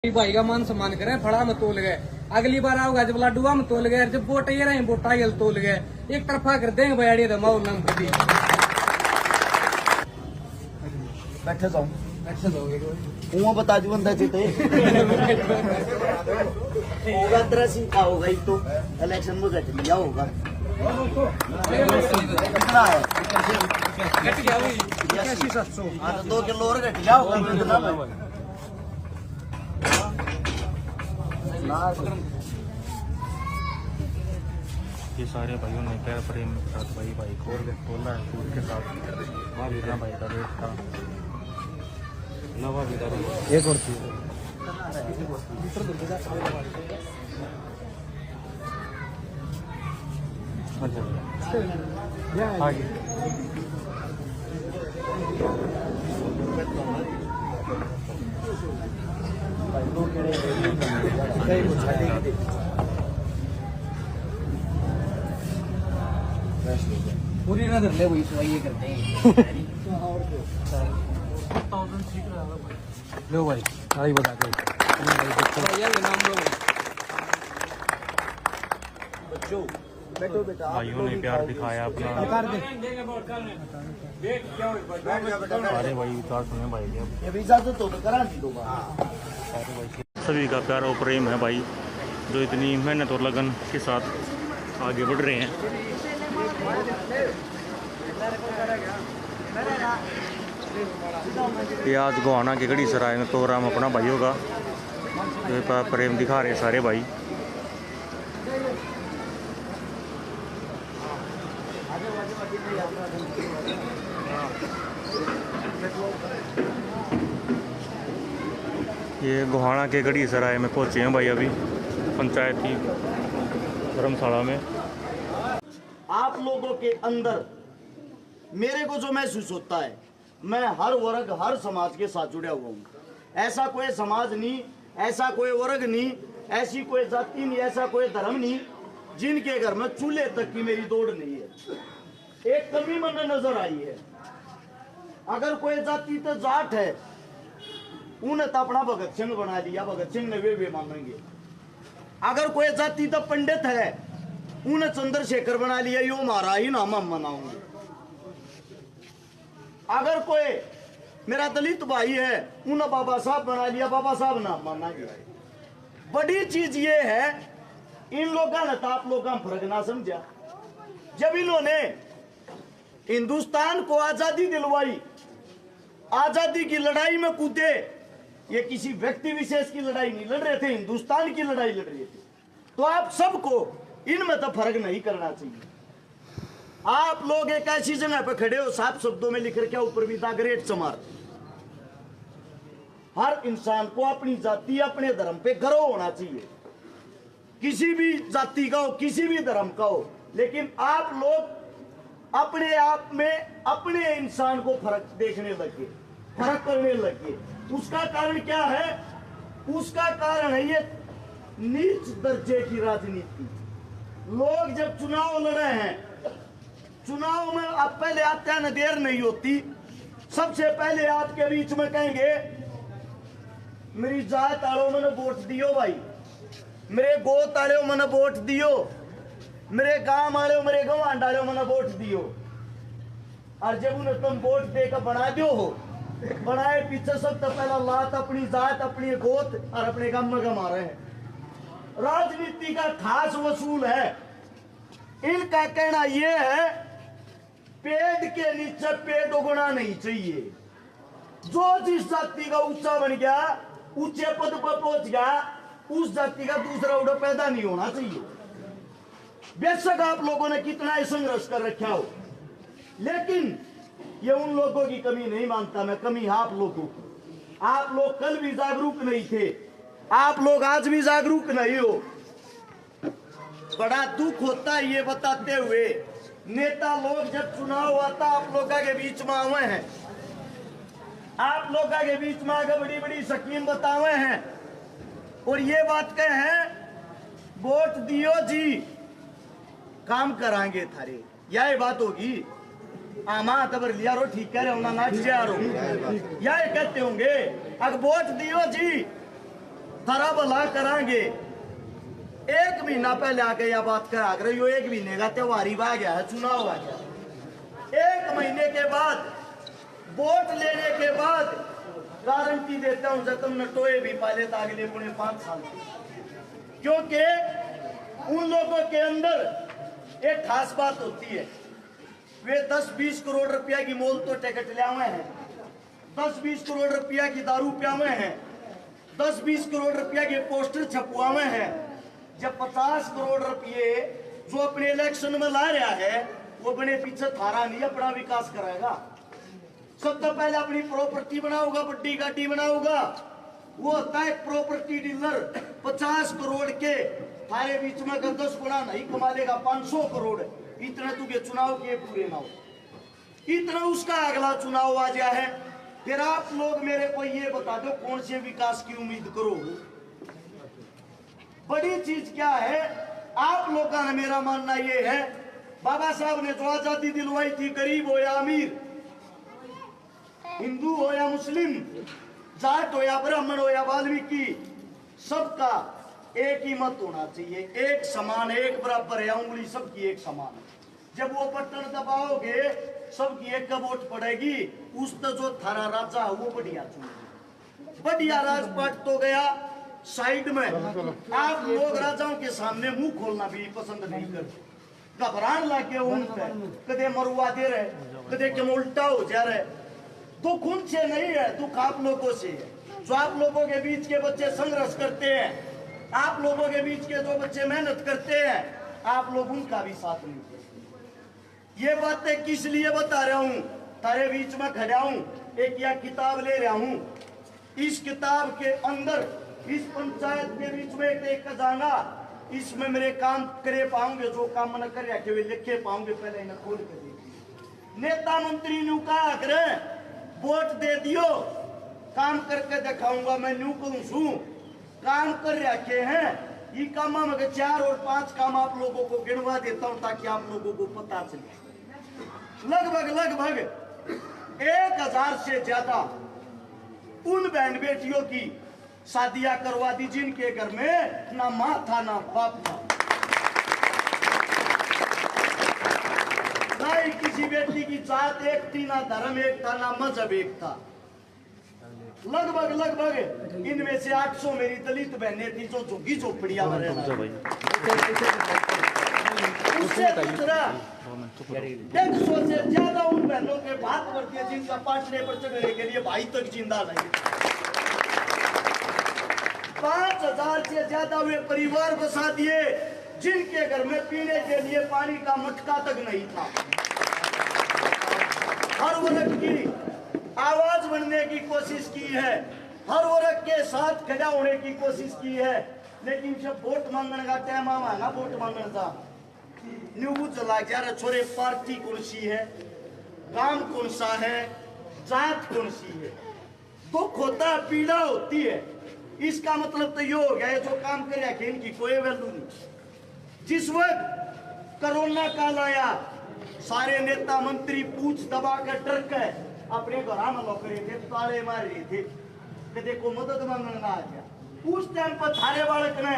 भाई का मान सम्मान करें, फड़ा में तोल गए। अगली बार आओगा जब लाडुआ में तोल गए, जब वोट ये रहे वोटा गल तोल गए, एक तरफा कर देंगे बयाड़ी दमाओ नाम कभी बैठे जाऊं ऐसे लोगे कुआं बता दू बंदा जीते होगा तरह सीखा होगा ही तो इलेक्शन में घट लिया होगा कितना है घट गया वही 8700। हाँ तो 2 किलो और घट गया होगा कितना में ये सारे भाइयों ने पैर प्रेम के साथ भाई खोल के तोला है फूल के साथ वीरा भाई का रेट था नवा वीरा एक और चीज आगे पूरी नजर ले वही सवाई ये करते हैं। लो भाई आई बता दो बच्चों बैठो बेटा भाइयों ने प्यार दिखाया अपना सारे भाई विकास में भाई ये भी इजाजत हो तो करा दी दो सारे भाई सभी का प्यार और प्रेम है भाई, जो इतनी मेहनत और लगन के साथ आगे बढ़ रहे हैं। ये आज गोहाना के गढ़ी सराय में प्रोग्राम अपना भाइयों का जो प्रेम दिखा रहे सारे भाई। ये गोहाना के गढ़ी सराय में पहुंचे हैं भाई अभी पंचायती धर्मशाला में। आप लोगों के अंदर मेरे को जो महसूस होता है, मैं हर वर्ग हर समाज के साथ जुड़ा हुआ हूँ। ऐसा कोई समाज नहीं, ऐसा कोई वर्ग नहीं, ऐसी कोई जाति नहीं, ऐसा कोई धर्म नहीं जिनके घर में चूल्हे तक की मेरी दौड़ नहीं है। एक कमी मन नजर आई है। अगर कोई जाति तो जाट है, उन्हें तो अपना भगत सिंह बना दिया, भगत सिंह ने वे मानेंगे। अगर कोई जाति तो पंडित है, उन्हें चंद्रशेखर बना लिया, यो हमारा ही नाम हम मनाऊंगे। अगर कोई मेरा दलित भाई है, उन्हें बाबा साहब बना लिया, बाबा साहब नाम माना गया। बड़ी चीज ये है, इन लोगों ने तो आप लोगों का फर्क ना समझा। जब इन्होंने हिंदुस्तान को आजादी दिलवाई, आजादी की लड़ाई में कूदे, ये किसी व्यक्ति विशेष की लड़ाई नहीं लड़ रहे थे, हिंदुस्तान की लड़ाई लड़ रहे थे। तो आप सबको इनमें तो फर्क नहीं करना चाहिए। आप लोग एक ऐसी जगह पर खड़े हो, साफ शब्दों में लिख रखे ऊपर भी द ग्रेट चमार। हर इंसान को अपनी जाति अपने धर्म पे गर्व होना चाहिए, किसी भी जाति का हो, किसी भी धर्म का हो। लेकिन आप लोग अपने आप में अपने इंसान को फर्क देखने लगे, फर्क करने लगे। उसका कारण क्या है? उसका कारण है ये नीच दर्जे की राजनीति। लोग जब चुनाव लड़े हैं, चुनाव में आप पहले आते हैं, देर नहीं होती, सबसे पहले आपके बीच में कहेंगे मेरी जात आलो मैंने वोट दियो भाई, मेरे गोत आलो मैंने वोट दियो, मेरे गांव आलो मेरे गवांड आलो मैंने वोट दियो। और जब उन्हें तुम वोट देकर बना दो हो, बनाए पीछे सब तो पहला लात अपनी जात अपनी गोत और अपने गांव में कमा रहे हैं। राजनीति का खास वसूल है। इनका कहना यह है पेड़ के नीचे पेड़ उगना नहीं चाहिए। जो जिस जाति का ऊंचा बन गया, ऊंचे पद पर पहुंच गया, उस जाति का दूसरा उड़ा पैदा नहीं होना चाहिए। बेशक आप लोगों ने कितना ही संघर्ष कर रखा हो, लेकिन ये उन लोगों की कमी नहीं मानता मैं, कमी आप लोगों की। आप लोग कल भी जागरूक नहीं थे, आप लोग आज भी जागरूक नहीं हो। बड़ा दुख होता है ये बताते हुए, नेता लोग जब चुनाव आता आप लोगों के बीच में आए हैं, आप लोगों के बीच में आगे बड़ी बड़ी स्कीम बताए हैं और ये बात कहे हैं वोट दियो जी काम कराएंगे थारे, यह बात होगी। आमा तबर लिया रो ठीक कह रहे हो ना जा रो या कहते होंगे अगर वोट दियो जी थारा भला करांगे। एक महीना पहले आके यह बात करा कर, यो एक महीने का त्योहारी आ गया है, चुनाव आ गया। एक महीने के बाद वोट लेने के बाद गारंटी देता हूं जब तुम नटोए भी पाले तो अगले पुणे 5 साल, क्योंकि उन लोगों के अंदर एक खास बात होती है। वे 10-20 करोड़ रुपया की मोल तो टिकट ले हुए हैं, 10-20 करोड़ रुपया की दारू पिया हुए हैं, 10-20 करोड़ रुपया के पोस्टर छपवा हुए हैं। जब 50 करोड़ रुपये जो अपने इलेक्शन में ला रहा है, वो अपने पीछे थारा नहीं अपना विकास कराएगा। सबसे पहले अपनी प्रॉपर्टी बनाऊंगा, बड्डी गाड़ी बनाऊंगा। वो होता है प्रॉपर्टी डीलर। 50 करोड़ के थारे बीच में अगर 10 गुना नहीं कमा लेगा, 500 करोड़ इतने तुझे चुनाव के पूरे ना हो, इतना उसका अगला चुनाव आ गया है। फिर आप लोग मेरे को ये बता दो कौन से विकास की उम्मीद करो। बड़ी चीज क्या है, आप लोगों का मेरा मानना ये है, बाबा साहब ने जो आजादी दिलवाई थी, गरीब हो या अमीर, हिंदू हो या मुस्लिम, जाट हो या ब्राह्मण हो या वाल्मीकि, सबका एक ही मत होना चाहिए, एक समान, एक बराबर है, उंगली सबकी एक समान है। जब वो बटन दबाओगे सबकी एक वोट पड़ेगी, उस तो जो थारा राजा वो बढ़िया चुनेगा। बढ़िया राजपाट तो गया साइड में। आप लोग राजाओं के सामने मुंह खोलना भी पसंद नहीं करते, घबराने लगे उन पे, कदे मरुआ दे रहे, कदे के उल्टा हो जा रहे। दुख उनसे नहीं है, दुख आप लोगों से है। जो आप लोगों के बीच के बच्चे संघर्ष करते हैं, आप लोगों के बीच के जो बच्चे मेहनत करते हैं, आप लोग उनका भी साथ नहीं देते। ये बातें किस लिए बता रहा हूं, तारे बीच में खड़ा हूं, एक यह किताब ले रहा हूं। इस किताब के अंदर इस पंचायत के बीच में एक खजाना, इसमें मेरे काम करे पाऊंगे, जो काम न कर रखे वे लिखे पाऊंगे। पहले इन्हें खोल कर देखिए। नेता मंत्री ने कहा करे वोट दे दियो, काम करके दिखाऊंगा, मैं न्यू कहूं काम कर रखे हैं। ये काम में 4 और 5 काम आप लोगों को गिनवा देता हूं ताकि आप लोगों को पता चले। लगभग 1000 से ज्यादा उन बहन बेटियों की शादियां करवा दी जिनके घर में ना माँ था ना बाप था, ना ही किसी बेटी की जात एक थी, ना धर्म एक था, ना मजहब एक था। लगभग इनमें से 800 मेरी दलित बहनें थी जो झुग्गी झोपड़िया में उससे 150 से ज्यादा उन बहनों के बात करती है जिनका 5 पर चढ़ने के लिए भाई तक जिंदा नहीं। 5000 से ज्यादा वे परिवार बसा दिए जिनके घर में पीने के लिए पानी का मटका तक नहीं था। हर वर्ग की आवाज बनने की कोशिश की है, हर वर्ग के साथ खड़ा होने की कोशिश की है, लेकिन जब वोट मांगने का टाइम आवा ना, वोट मांगने का न्यू चला गया छोरे पार्टी कौन सी है, काम कौन सा है, जात कौन सी है। दुख होता है, पीड़ा होती है। इसका मतलब तो ये हो गया जो काम कर रखे इनकी कोई वैल्यू नहीं। जिस वक्त कोरोना काल आया, सारे नेता मंत्री पूछ दबा कर डर के अपने घर में लौक रहे थे, ताले मार रहे थे कि देखो मदद मांगने आ गया। उस टाइम पर थारे बालक ने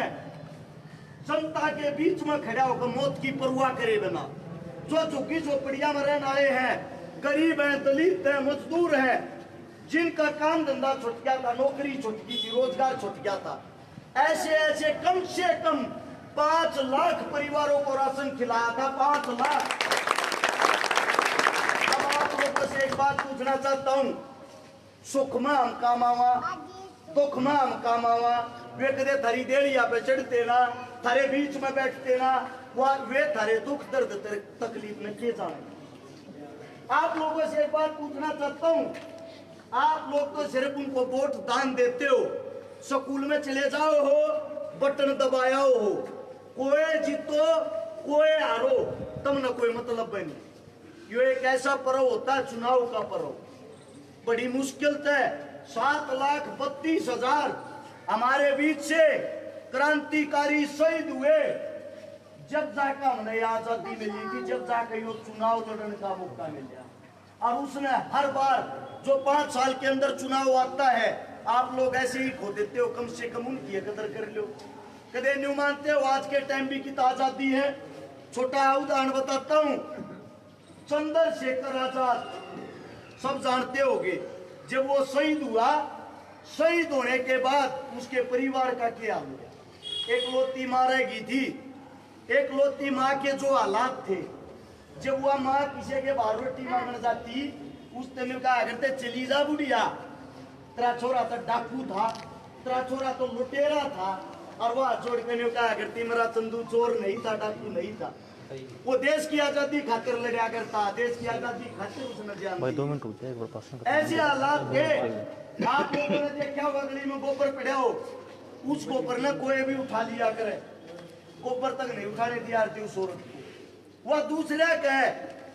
जनता के बीच में खड़ा होकर मौत की परवाह करे बिना, जो झुग्गी झोपड़िया में रहने वाले हैं, गरीब हैं, दलित हैं, मजदूर हैं, जिनका काम धंधा छूट गया था, नौकरी छूट गई थी, रोजगार छूट गया था, ऐसे कम से कम 5 लाख परिवारों को राशन खिलाया था। 5 लाख। अब आप लोगों से एक बात पूछना चाहता हूँ, सुख में हम कामावा, दुख में हम कामावा। वे कदे थारी देड़िया पे चढ़ते ना, थारे बीच में बैठते ना, वे थारे दुख दर्द तकलीफ में के जाने। आप लोगों से एक बात पूछना चाहता हूँ, आप लोग तो सिर्फ उनको वोट दान देते हो, स्कूल में चले जाओ हो, बटन दबाया हो, कोई जीतो कोई हारो, तब न कोई मतलब नहीं। ये एक ऐसा पर्व होता है, चुनाव का पर्व, बड़ी मुश्किल से 7,32,000 हमारे बीच से क्रांतिकारी शहीद हुए। जब जाकर हमने आजादी मिली थी, जब जाकर ये चुनाव लड़ने का मौका मिला, और उसने हर बार जो 5 साल के अंदर चुनाव आता है, आप लोग ऐसे ही खो देते हो, कम से कम उनकी कदर कर लो। कदे न्यू मानते हो आज के टाइम भी कितना आजादी है। छोटा उदाहरण बताता हूँ, चंद्रशेखर आजाद सब जानते होगे, जब वो शहीद हुआ, शहीद होने के बाद उसके परिवार का क्या हुआ। एक लौती माँ रहेगी थी, एक लौती माँ के जो हालात थे, जब वह माँ किसी के बाहर रोटी मांगने जाती, उस दिन कहा करते चली जा बुढ़िया, तेरा छोरा तो डाकू था, तेरा छोरा तो लुटेरा था, और वह छोड़ के कहा करती मेरा चंदू चोर नहीं था, डाकू नहीं था। वो देश की आजादी खातिर लड़ा करता, देश की आजादी खातिर उसने जान भाई दी। 2 मिनट रुक जाए, एक बार पास में ऐसे हालात थे। आप लोगों ने देखा होगा गली में गोबर पड़ा हो, उस गोबर ने कोई भी उठा लिया करे, गोबर तक नहीं उठाने दिया थी उस औरत को। वह दूसरे के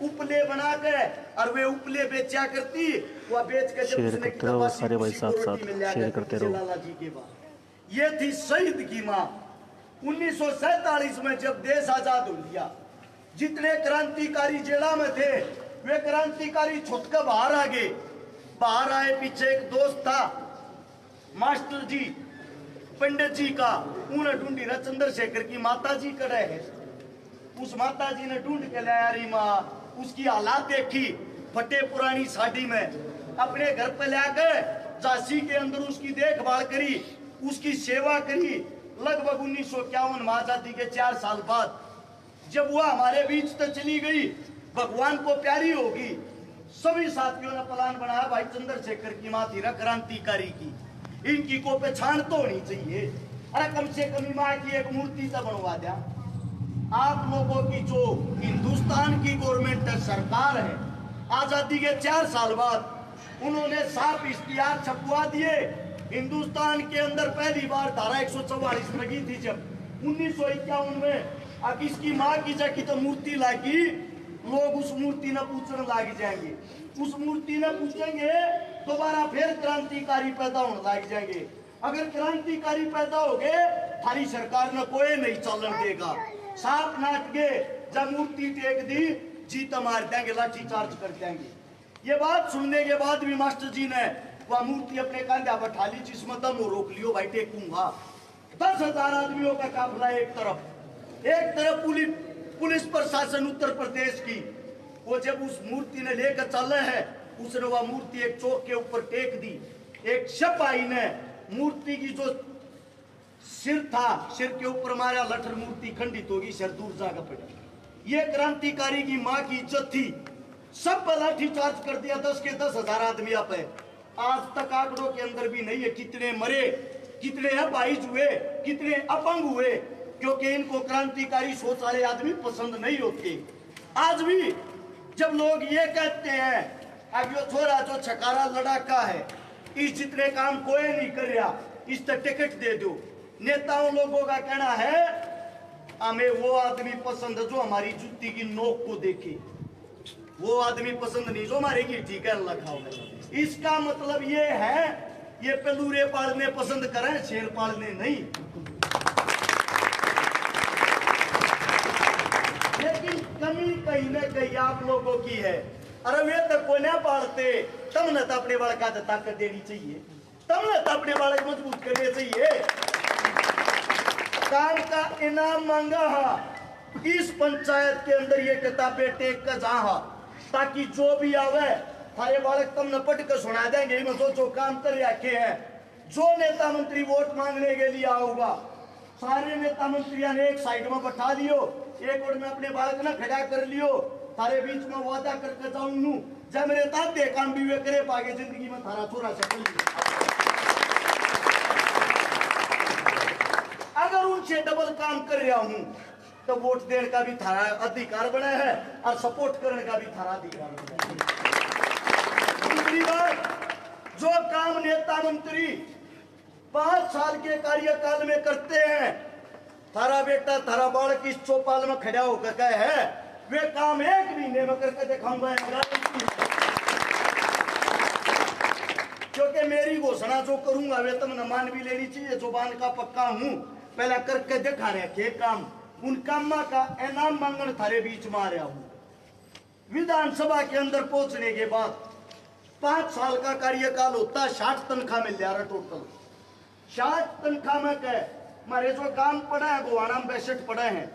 उपले बना के और वे उपले बेचा करती, वह बेच के जब शेयर उसने करते रहो सारे भाई साथ साथ शेयर करते रहो। लाला जी के बाद ये थी शहीद की माँ। 1947 में जब देश आजाद हो गया, जितने क्रांतिकारी जेला में थे वे क्रांतिकारी छुटकर बाहर आ गए। बाहर आए, पीछे एक दोस्त था मास्टर जी पंडित जी का, उन्हें ढूंढी ना चंद्रशेखर की माता जी कड़े है। उस माता जी ने ढूंढ के लाया रही माँ, उसकी हालात देखी, फटे पुरानी साड़ी में अपने घर पे लाकर झांसी के अंदर उसकी देखभाल करी, उसकी सेवा करी। लगभग 1951 में आजादी के 4 साल बाद जब वह हमारे बीच तो चली गई, भगवान को प्यारी होगी, सभी साथियों ने प्लान बनाया, भाई चंद्रशेखर की माँ थी ना क्रांतिकारी की, इनकी को पहचान तो होनी चाहिए, अरे कम से कम माँ की एक मूर्ति तो बनवा दिया। आप लोगों की जो हिंदुस्तान की गवर्नमेंट सरकार है, आजादी के 4 साल बाद उन्होंने साफ इश्तिहार छपवा दिए। हिंदुस्तान के अंदर पहली बार धारा 144 लगी थी जब 1951 में। अब इसकी माँ की जगह तो मूर्ति लागी, लोग उस मूर्ति न पूछने लग जाएंगे, उस मूर्ति न पूछेंगे दोबारा फिर क्रांतिकारी पैदा होने लग जाएंगे। अगर क्रांतिकारी पैदा हो गए, थारी सरकार ने कोई नहीं चलन देगा। साफ नाट के जब मूर्ति टेक दी, जीता मार देंगे, लाठी चार्ज कर देंगे। ये बात सुनने के बाद भी मास्टर जी ने वह मूर्ति अपने कंधा बैठा ली, जिसमें दम रोक लियो, भाई टेकूंगा। 10,000 आदमियों का काफिला एक तरफ पुलिस प्रशासन उत्तर प्रदेश की, वो जब उस मूर्ति ने लेकर चल रहे हैं, उसने वह मूर्ति एक चौक के ऊपर टेक दी। एक सिपाही ने मूर्ति की जो सिर था, सिर के ऊपर मारा, लठर मूर्ति खंडित होगी, सिर दूर जाकर पड़ा। ये क्रांतिकारी की माँ की इज्जत थी, सब पर लाठी चार्ज कर दिया। 10 के 10,000 आदमी पे आज तक आंकड़ों के अंदर भी नहीं है कितने मरे, कितने अपाहिज हुए, कितने अपंग हुए, क्योंकि इनको क्रांतिकारी सोच वाले आदमी पसंद नहीं होते। आज भी जब लोग ये कहते हैं अब यो छोरा जो छकारा लड़ाका है, इस जितने काम कोई नहीं कर रहा, इस तक टिकट दे दो। नेताओं लोगों का कहना है हमें वो आदमी पसंद है जो हमारी जुत्ती की नोक को देखे, वो आदमी पसंद नहीं जो हमारे गिट्टी कर रखा हो। इसका मतलब ये है ये पेलूरे पालने पसंद करें, शेर पालने नहीं। लेकिन कमी कहीं न कहीं आप लोगों की है। अरे वे तो को ना पालते, तब न तो अपने बाल का ताकत देनी चाहिए, तब न तो अपने बाल मजबूत करने चाहिए। काम का इनाम मांगा है इस पंचायत के अंदर, ये किताबें टेक कर जा, ताकि जो भी आवे थारे बालक तम न पट कर सुना देंगे जो काम कर रखे हैं। जो नेता मंत्री वोट मांगने के लिए आओगा, सारे नेता मंत्रियों ने एक साइड में बैठा लियो, एक और में अपने बालक ने खड़ा कर लियो, थारे बीच में वादा करके जाऊंगू जब मेरे दादे काम भी वे करे पागे जिंदगी में थारा छोरा सफल। अगर उनसे डबल काम कर रहा हूं तो वोट देने का भी थारा अधिकार बना है और सपोर्ट करने का भी थारा अधिकार बना है। दूसरी बात, जो काम नेता मंत्री 5 साल के कार्यकाल में करते हैं, थारा बेटा थारा बालक इस चौपाल में खड़ा होकर कहे है वे काम 1 महीने में करके दिखाऊंगा। क्योंकि मेरी घोषणा जो करूंगा वे तुमने मान भी लेनी चाहिए, जुबान का पक्का हूं, पहला करके दिखा रहे के काम, उन काम का इनाम मांगने थारे बीच में आ रहा हूं। विधानसभा के अंदर पहुंचने के बाद 5 साल का कार्यकाल होता है, 60 तनख्वाह मिल जा रहा टोटल। 60 तनख्वाह में कह हमारे जो काम पड़ा है गोवाना में 62 पड़े हैं,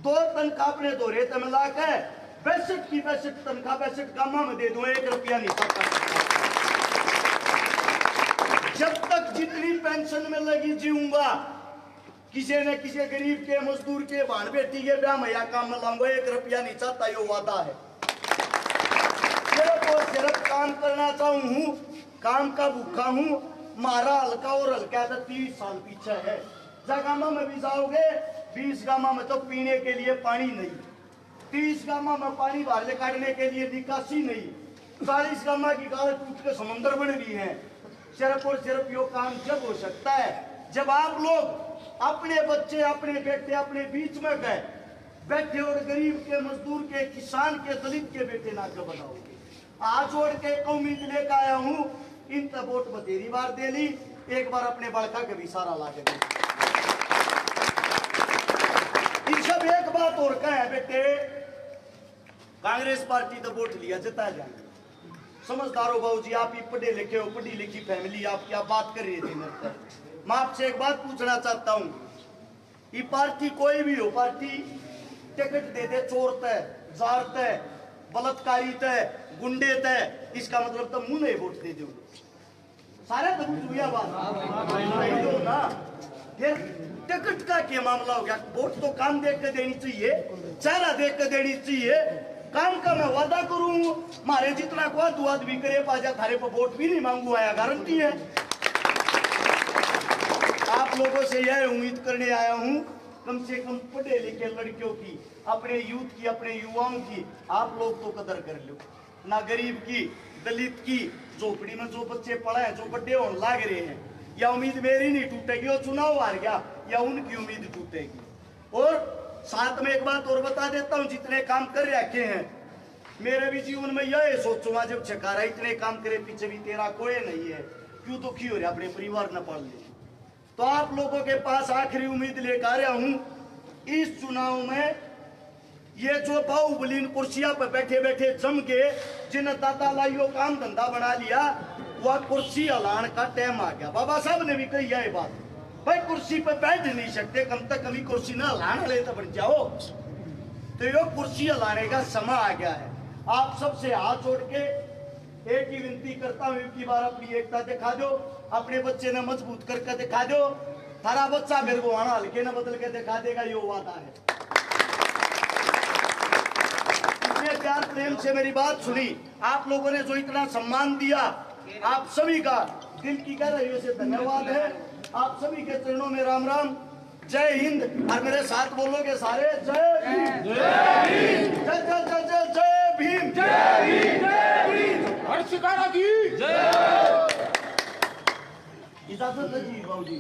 2 तनख्वाह अपने दो रेत मिला के 62 की 62 तनख्वाह 62 कामा में दे दूं, 1 रुपया नहीं सकता। जब तक जितनी पेंशन में लगी जीऊंगा, किसी न किसी गरीब के मजदूर के भाण बेटी के ब्याह में या काम में लाऊंगा, 1 रुपया नहीं चाहता, ये वादा है। सिर्फ और सिर्फ काम करना चाहूं हूं, काम का भूखा हूं। मारा हल्का और हल्का था 30 साल पीछे है। जगामा में भी जाओगे 20 गामा में तो पीने के लिए पानी नहीं, 30 गामा में पानी बाहर काटने के लिए निकासी नहीं, 40 गामा की गाल टूट के समुद्र बन रही है। सिर्फ और सिर्फ यो काम जब हो सकता है जब आप लोग अपने बच्चे अपने बेटे अपने बीच में गए बैठे और गरीब के मजदूर के किसान के दलित के बेटे ना के बनाओगे। आज जोड़ के उम्मीद लेकर आया हूं, इन तब वोट बतेरी बार दे ली, एक बार अपने बड़का के भी सारा ला के सब एक बात और कहे बेटे, कांग्रेस पार्टी तो वोट लिया जता जाए। समझदार हो बाबूजी, आप ही पढ़े लिखे हो, पढ़ी लिखी फैमिली, आप क्या बात कर रही थी मेरे पर। मैं आपसे एक बात पूछना चाहता हूं, ये पार्टी कोई भी हो, पार्टी टिकट दे दे चोर तय, जार तय, बलात्कारी तय, गुंडे तय, इसका मतलब तो मुंह नहीं वोट दे दो सारे तो बुझ बात ना। फिर टिकट का क्या मामला हो गया? वोट तो काम देख के देनी चाहिए, चेहरा देख के देनी चाहिए। काम का मैं वादा करूं, मारे जितना को दुआ भी करे पाजा थारे पर वोट भी नहीं मांगू, आया गारंटी है। आप लोगों से यह उम्मीद करने आया हूं, कम से कम पढ़े लिखे लड़कियों की, अपने यूथ की, अपने युवाओं की आप लोग तो कदर कर लो ना। गरीब की, दलित की, झोपड़ी में जो बच्चे पढ़े हैं, जो बड्डे होने लाग रहे हैं, या उम्मीद मेरी नहीं टूटेगी और चुनाव हार गया या उनकी उम्मीद टूटेगी। और साथ में एक बात और बता देता हूं, जितने काम कर रखे हैं मेरे भी जीवन में यह सोचूंगा जब छकारा इतने काम करे पीछे भी तेरा कोई नहीं है, क्यों दुखी हो रहा अपने परिवार न पाल ले। तो आप लोगों के पास आखिरी उम्मीद लेकर आ रहा हूं, इस चुनाव में ये जो बाहुबलीन कुर्सियां पर बैठे बैठे जम के जिन दादा लाइयो काम धंधा बना लिया, वह कुर्सी हलान का टाइम आ गया। बाबा साहब ने भी कही है बात, भाई कुर्सी पर बैठ नहीं सकते, कम तक कभी कुर्सी ना हलाने ले तो बन जाओ। तो ये कुर्सी हलाने का समय आ गया है। आप सबसे हाथ जोड़ के एक ही विनती करता हूं, एक ही बार अपनी एकता दिखा दो, अपने बच्चे ने मजबूत करके दिखा दो। थारा बच्चा मेरे को आना हल्के न बदल के दिखा देगा, ये वादा है। इतने प्यार प्रेम से मेरी बात सुनी, आप लोगों ने जो इतना सम्मान दिया, आप सभी का दिल की गहराइयों से धन्यवाद है। आप सभी के चरणों में राम राम, जय हिंद। और मेरे साथ बोलोगे सारे, जय भीम, जय भीम, जय जय जय जय जय भीम, जय भीम, जय भीम, हर शिकारा की जय। इजाजत दीजिए बाबूजी।